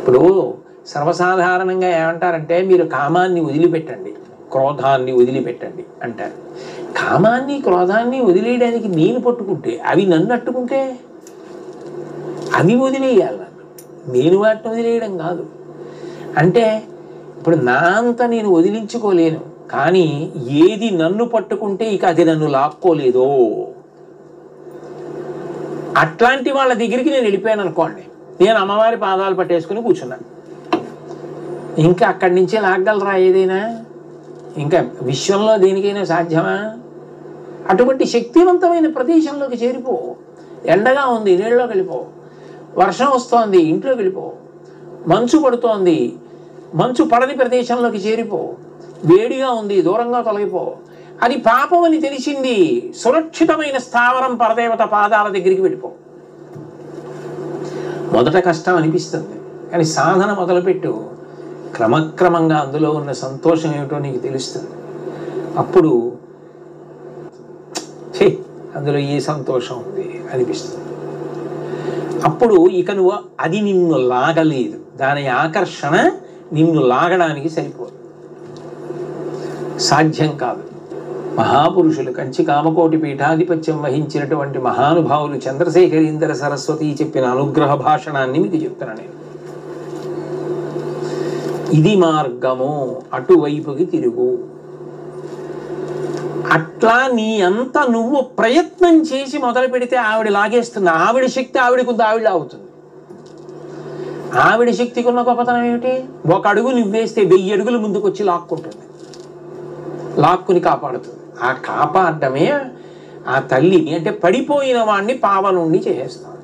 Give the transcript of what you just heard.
ఇప్పుడు సర్వసాధారణంగా ఏమంటారంటే మీరు కామాన్ని వదిలిపెట్టండి, క్రోధాన్ని వదిలిపెట్టండి అంటారు. కామాన్ని క్రోధాన్ని వదిలేయడానికి నేను పట్టుకుంటే అవి నన్ను అట్టుకుంటే అవి వదిలేయాలి, నేను వాటిని వదిలేయడం కాదు. అంటే ఇప్పుడు నా అంత నేను వదిలించుకోలేను, కానీ ఏది నన్ను పట్టుకుంటే ఇక అది నన్ను లాక్కోలేదో అట్లాంటి వాళ్ళ దగ్గరికి నేను వెళ్ళిపోయాను అనుకోండి, నేను అమ్మవారి పాదాలు పట్టేసుకుని కూర్చున్నాను, ఇంకా అక్కడి నుంచే లాగలరా ఏదైనా? ఇంకా విశ్వంలో దేనికైనా సాధ్యమా? అటువంటి శక్తివంతమైన ప్రదేశంలోకి చేరిపో. ఎండగా ఉంది, నీళ్ళలోకి వెళ్ళిపో. వర్షం వస్తోంది, ఇంట్లోకి వెళ్ళిపో. మంచు పడుతోంది, మంచు పడని ప్రదేశంలోకి చేరిపో. వేడిగా ఉంది, దూరంగా తొలగిపో. అది పాపం అని తెలిసింది, సురక్షితమైన స్థావరం పరదేవత పాదాల దగ్గరికి వెళ్ళిపో. మొదట కష్టం అనిపిస్తుంది, కానీ సాధన మొదలుపెట్టు, క్రమక్రమంగా అందులో ఉన్న సంతోషం ఏమిటో నీకు తెలుస్తుంది. అప్పుడు అందులో ఏ సంతోషం ఉంది అనిపిస్తుంది. అప్పుడు ఇక నువ్వు అది నిన్ను లాగలేదు, దాని ఆకర్షణ నిన్ను లాగడానికి సరిపోదు, సాధ్యం కాదు. మహాపురుషులు కంచి కామకోటి పీఠాధిపత్యం వహించినటువంటి మహానుభావులు చంద్రశేఖరీంద్ర సరస్వతి చెప్పిన అనుగ్రహ భాషణాన్ని మీకు చెప్తున్నాను నేను. ఇది మార్గము, అటువైపుకి తిరుగు. అట్లా నీ అంత నువ్వు ప్రయత్నం చేసి మొదలు పెడితే ఆవిడ లాగేస్తుంది. ఆవిడ శక్తి ఆవిడకుంది, ఆవిడ లాగుతుంది. ఆవిడ శక్తికి ఉన్న గొప్పతనం ఏమిటి? ఒక అడుగు నువ్వేస్తే 1000 అడుగులు ముందుకు వచ్చి లాక్కుంటుంది, లాక్కుని కాపాడుతుంది. ఆ కాపాడటమే ఆ తల్లి అంటే పడిపోయిన వాడిని పావనుండి చేసేస్తాం.